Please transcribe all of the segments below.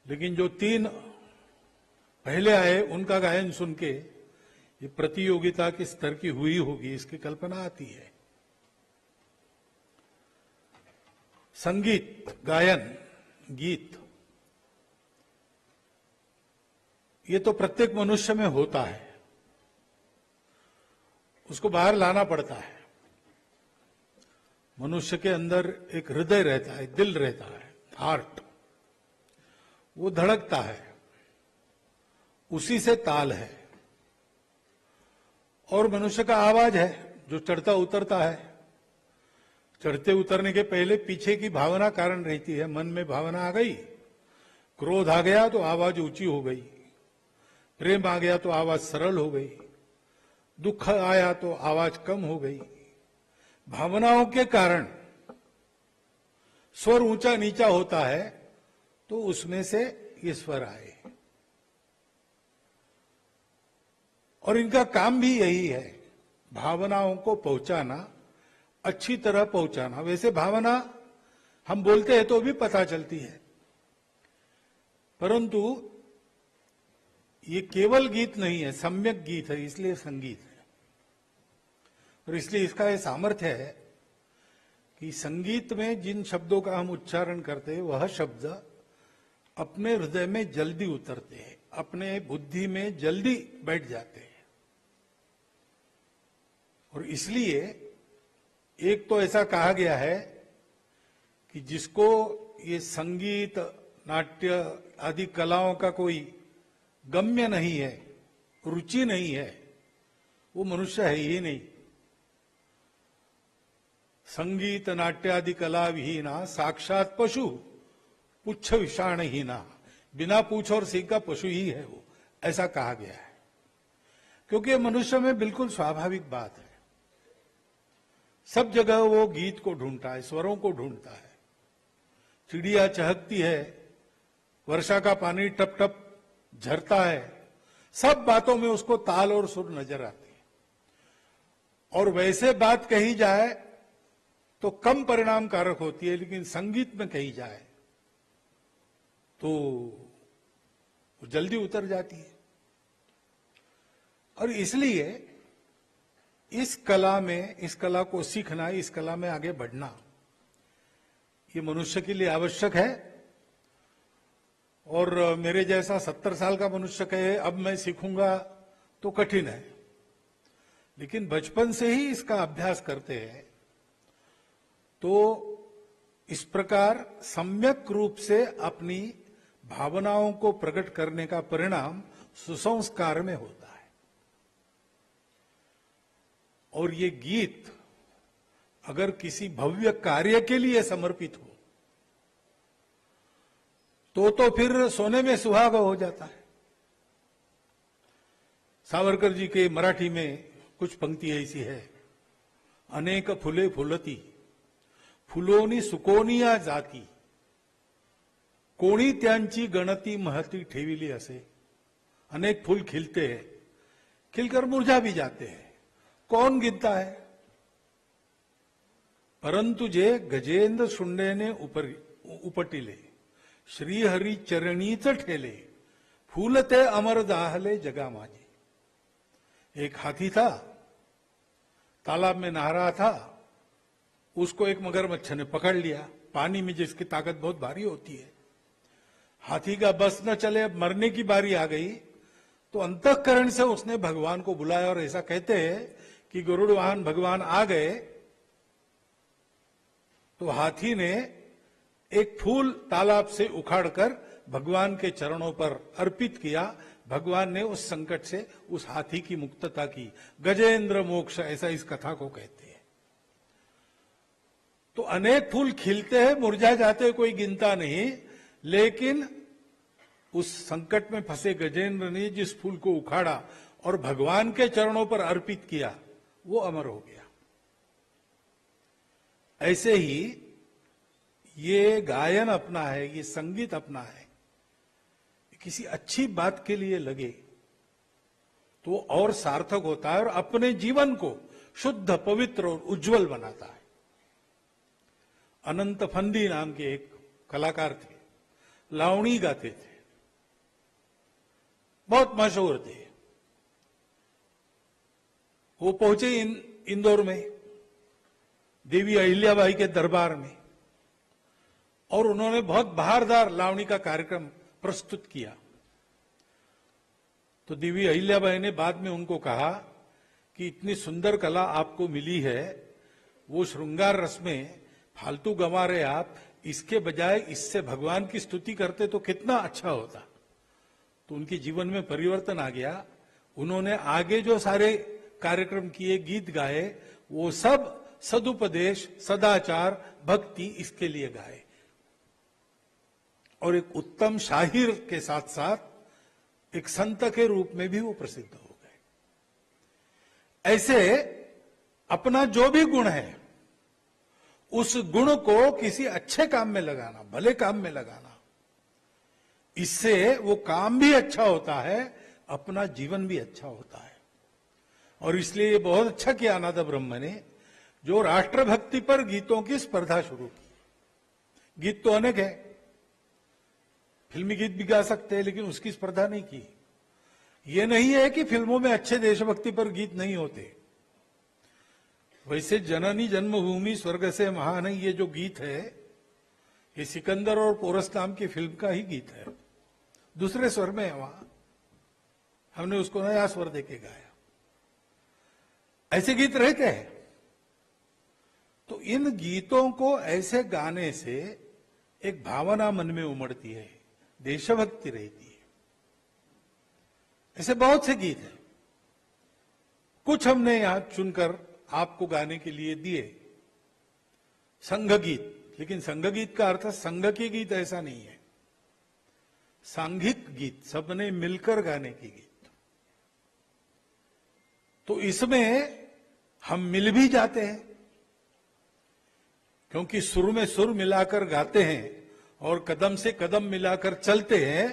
लेकिन जो तीन पहले आए उनका गायन सुन के ये प्रतियोगिता किस स्तर की हुई होगी इसकी कल्पना आती है। संगीत, गायन, गीत, ये तो प्रत्येक मनुष्य में होता है, उसको बाहर लाना पड़ता है। मनुष्य के अंदर एक हृदय रहता है, दिल रहता है, हार्ट, वो धड़कता है, उसी से ताल है। और मनुष्य का आवाज है जो चढ़ता उतरता है। चढ़ते उतरने के पहले पीछे की भावना कारण रहती है। मन में भावना आ गई, क्रोध आ गया तो आवाज ऊंची हो गई, प्रेम आ गया तो आवाज सरल हो गई, दुख आया तो आवाज कम हो गई। भावनाओं के कारण स्वर ऊंचा नीचा होता है तो उसमें से ये स्वर आए। और इनका काम भी यही है, भावनाओं को पहुंचाना, अच्छी तरह पहुंचाना। वैसे भावना हम बोलते हैं तो भी पता चलती है, परंतु ये केवल गीत नहीं है, सम्यक गीत है, इसलिए संगीत है। और इसलिए इसका यह सामर्थ्य है कि संगीत में जिन शब्दों का हम उच्चारण करते हैं वह शब्द अपने हृदय में जल्दी उतरते हैं, अपने बुद्धि में जल्दी बैठ जाते हैं। और इसलिए एक तो ऐसा कहा गया है कि जिसको ये संगीत, नाट्य आदि कलाओं का कोई गम्य नहीं है, रुचि नहीं है, वो मनुष्य है ही नहीं। संगीत नाट्य आदि कला विहीना साक्षात पशु पुच्छ विषाणहीना, बिना पूछ और सीख का पशु ही है वो, ऐसा कहा गया है। क्योंकि मनुष्य में बिल्कुल स्वाभाविक बात है, सब जगह वो गीत को ढूंढता है, स्वरों को ढूंढता है। चिड़िया चहकती है, वर्षा का पानी टप टप झरता है, सब बातों में उसको ताल और सुर नजर आती है। और वैसे बात कही जाए तो कम परिणामकारक होती है, लेकिन संगीत में कही जाए तो वो जल्दी उतर जाती है। और इसलिए इस कला में, इस कला को सीखना, इस कला में आगे बढ़ना, ये मनुष्य के लिए आवश्यक है। और मेरे जैसा 70 साल का मनुष्य कहे अब मैं सीखूंगा तो कठिन है, लेकिन बचपन से ही इसका अभ्यास करते हैं तो इस प्रकार सम्यक रूप से अपनी भावनाओं को प्रकट करने का परिणाम सुसंस्कार में होता है। और ये गीत अगर किसी भव्य कार्य के लिए समर्पित हो तो फिर सोने में सुहागा हो जाता है। सावरकर जी के मराठी में कुछ पंक्ति ऐसी है, अनेक फुले फुलती फुलोनी सुकोनिया जाती, कोणी त्यांची गणती महती ठेविली असे। अनेक फूल खिलते हैं, खिलकर मुरझा भी जाते हैं, कौन गिनता है? परंतु जे गजेंद्र शुंडेने उपटिले, श्रीहरी चरणीच ठेले, फूलते अमर दाहले जगा माझे। एक हाथी था, तालाब में नहा रहा था, उसको एक मगरमच्छ ने पकड़ लिया। पानी में जिसकी ताकत बहुत भारी होती है, हाथी का बस न चले, अब मरने की बारी आ गई तो अंतःकरण से उसने भगवान को बुलाया। और ऐसा कहते हैं कि गरुड़ वाहन भगवान आ गए तो हाथी ने एक फूल तालाब से उखाड़कर भगवान के चरणों पर अर्पित किया। भगवान ने उस संकट से उस हाथी की मुक्तता की। गजेंद्र मोक्ष, ऐसा इस कथा को कहते हैं। तो अनेक फूल खिलते हैं, मुरझा जाते हैं, कोई गिनता नहीं, लेकिन उस संकट में फंसे गजेंद्र ने जिस फूल को उखाड़ा और भगवान के चरणों पर अर्पित किया, वो अमर हो गया। ऐसे ही ये गायन अपना है, ये संगीत अपना है, किसी अच्छी बात के लिए लगे तो और सार्थक होता है और अपने जीवन को शुद्ध, पवित्र और उज्जवल बनाता है। अनंत फंदी नाम के एक कलाकार थे, लावणी गाते थे। बहुत मशहूर थे। वो पहुंचे इंदौर में देवी अहिल्याबाई के दरबार में, और उन्होंने बहुत बहारदार लावणी का कार्यक्रम प्रस्तुत किया। तो देवी अहिल्याबाई ने बाद में उनको कहा कि इतनी सुंदर कला आपको मिली है, वो श्रृंगार रस में फालतू गंवा रहे आप, इसके बजाय इससे भगवान की स्तुति करते तो कितना अच्छा होता। तो उनके जीवन में परिवर्तन आ गया। उन्होंने आगे जो सारे कार्यक्रम किए, गीत गाए, वो सब सदुपदेश, सदाचार, भक्ति इसके लिए गाए, और एक उत्तम शाहिर के साथ साथ एक संत के रूप में भी वो प्रसिद्ध हो गए। ऐसे अपना जो भी गुण है, उस गुण को किसी अच्छे काम में लगाना, भले काम में लगाना, इससे वो काम भी अच्छा होता है, अपना जीवन भी अच्छा होता है। और इसलिए ये बहुत अच्छा किया अनाथ ब्रह्म ने, जो राष्ट्रभक्ति पर गीतों की स्पर्धा शुरू की। गीत तो अनेक है, फिल्मी गीत भी गा सकते हैं, लेकिन उसकी स्पर्धा नहीं की। ये नहीं है कि फिल्मों में अच्छे देशभक्ति पर गीत नहीं होते। वैसे जननी जन्मभूमि स्वर्ग से महान, ये जो गीत है, ये सिकंदर और पोरस नाम की फिल्म का ही गीत है, दूसरे स्वर में है। वहां हमने उसको नया स्वर देके गाया। ऐसे गीत रहते हैं। तो इन गीतों को ऐसे गाने से एक भावना मन में उमड़ती है, देशभक्ति रहती है। ऐसे बहुत से गीत हैं, कुछ हमने यहां चुनकर आपको गाने के लिए दिए। संघ गीत, लेकिन संघ गीत का अर्थ संघ के गीत ऐसा नहीं है, सांघिक गीत, सबने मिलकर गाने के गीत। तो इसमें हम मिल भी जाते हैं, क्योंकि सुर में सुर मिलाकर गाते हैं और कदम से कदम मिलाकर चलते हैं,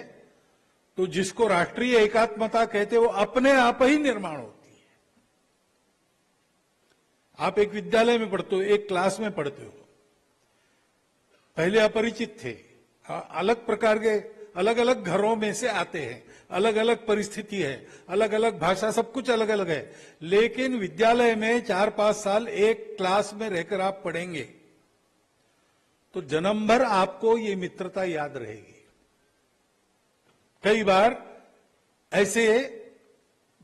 तो जिसको राष्ट्रीय एकात्मता कहते हैं, वो अपने आप ही निर्माण होती है। आप एक विद्यालय में पढ़ते हो, एक क्लास में पढ़ते हो, पहले अपरिचित थे, अलग प्रकार के अलग अलग घरों में से आते हैं, अलग अलग परिस्थिति है, अलग अलग भाषा, सब कुछ अलग अलग है, लेकिन विद्यालय में 4-5 साल एक क्लास में रहकर आप पढ़ेंगे तो जन्म भर आपको ये मित्रता याद रहेगी। कई बार ऐसे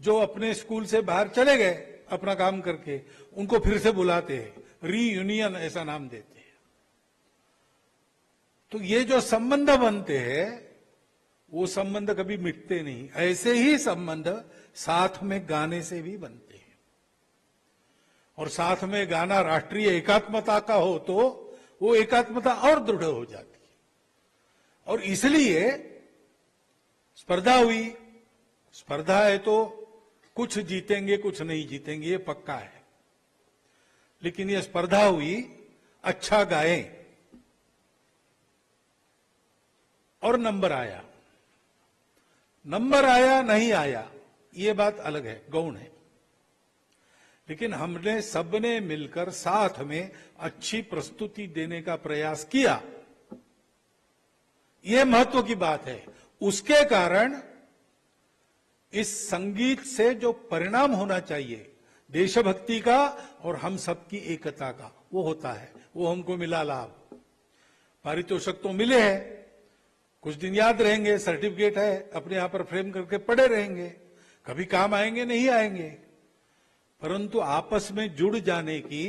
जो अपने स्कूल से बाहर चले गए अपना काम करके, उनको फिर से बुलाते हैं, रीयूनियन ऐसा नाम देते हैं। तो ये जो संबंध बनते हैं, वो संबंध कभी मिटते नहीं। ऐसे ही संबंध साथ में गाने से भी बनते हैं, और साथ में गाना राष्ट्रीय एकात्मता का हो तो वो एकात्मता और दृढ़ हो जाती है। और इसलिए स्पर्धा हुई। स्पर्धा है तो कुछ जीतेंगे कुछ नहीं जीतेंगे, ये पक्का है, लेकिन ये स्पर्धा हुई, अच्छा गाए और नंबर आया। नंबर आया नहीं आया ये बात अलग है, गौण है, लेकिन हमने सबने मिलकर साथ में अच्छी प्रस्तुति देने का प्रयास किया, यह महत्व की बात है। उसके कारण इस संगीत से जो परिणाम होना चाहिए देशभक्ति का और हम सबकी एकता का, वो होता है, वो हमको मिला लाभ। पारितोषिक तो मिले हैं, कुछ दिन याद रहेंगे, सर्टिफिकेट है, अपने यहां पर फ्रेम करके पड़े रहेंगे, कभी काम आएंगे नहीं आएंगे, परंतु आपस में जुड़ जाने की,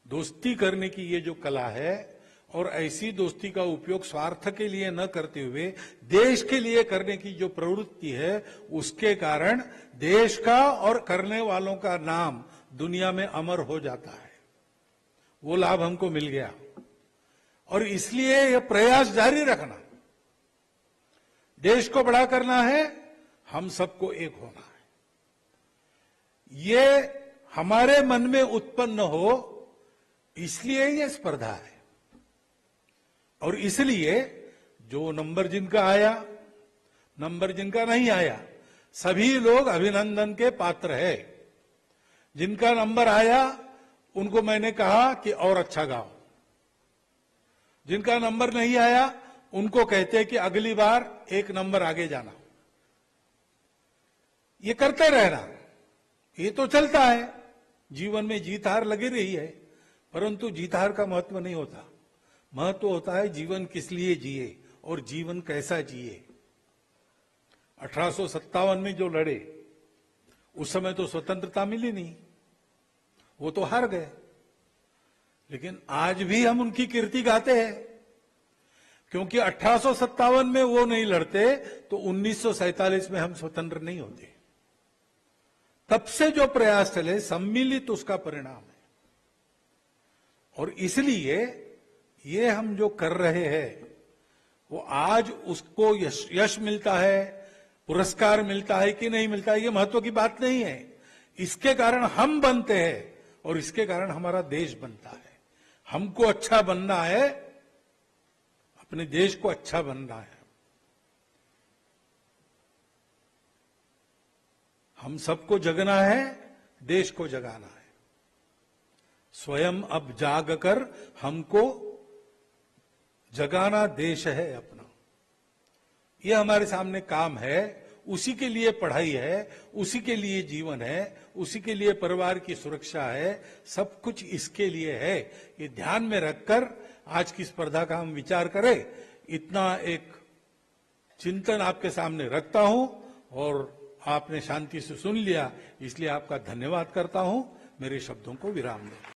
दोस्ती करने की ये जो कला है, और ऐसी दोस्ती का उपयोग स्वार्थ के लिए न करते हुए देश के लिए करने की जो प्रवृत्ति है, उसके कारण देश का और करने वालों का नाम दुनिया में अमर हो जाता है। वो लाभ हमको मिल गया, और इसलिए यह प्रयास जारी रखना। देश को बड़ा करना है, हम सबको एक होना है, ये हमारे मन में उत्पन्न हो, इसलिए यह स्पर्धा है। और इसलिए जो नंबर जिनका आया, नंबर जिनका नहीं आया, सभी लोग अभिनंदन के पात्र है। जिनका नंबर आया उनको मैंने कहा कि और अच्छा गाओ, जिनका नंबर नहीं आया उनको कहते हैं कि अगली बार एक नंबर आगे जाना। ये करते रहना, ये तो चलता है, जीवन में जीत हार लगी रही है, परंतु जीत हार का महत्व नहीं होता। महत्व होता है जीवन किस लिए जिए और जीवन कैसा जिए। 1857 में जो लड़े उस समय तो स्वतंत्रता मिली नहीं, वो तो हार गए, लेकिन आज भी हम उनकी कीर्ति गाते हैं, क्योंकि 1857 में वो नहीं लड़ते तो 1947 में हम स्वतंत्र नहीं होते। तब से जो प्रयास चले सम्मिलित उसका परिणाम है, और इसलिए ये हम जो कर रहे हैं वो आज उसको यश मिलता है, पुरस्कार मिलता है कि नहीं मिलता है, ये महत्व की बात नहीं है। इसके कारण हम बनते हैं और इसके कारण हमारा देश बनता है। हमको अच्छा बनना है, अपने देश को अच्छा बनना है। हम सबको जगना है, देश को जगाना है। स्वयं अब जागकर हमको जगाना देश है अपना, यह हमारे सामने काम है। उसी के लिए पढ़ाई है, उसी के लिए जीवन है, उसी के लिए परिवार की सुरक्षा है, सब कुछ इसके लिए है। ये ध्यान में रखकर आज की स्पर्धा का हम विचार करें, इतना एक चिंतन आपके सामने रखता हूं, और आपने शांति से सुन लिया, इसलिए आपका धन्यवाद करता हूं। मेरे शब्दों को विराम दें।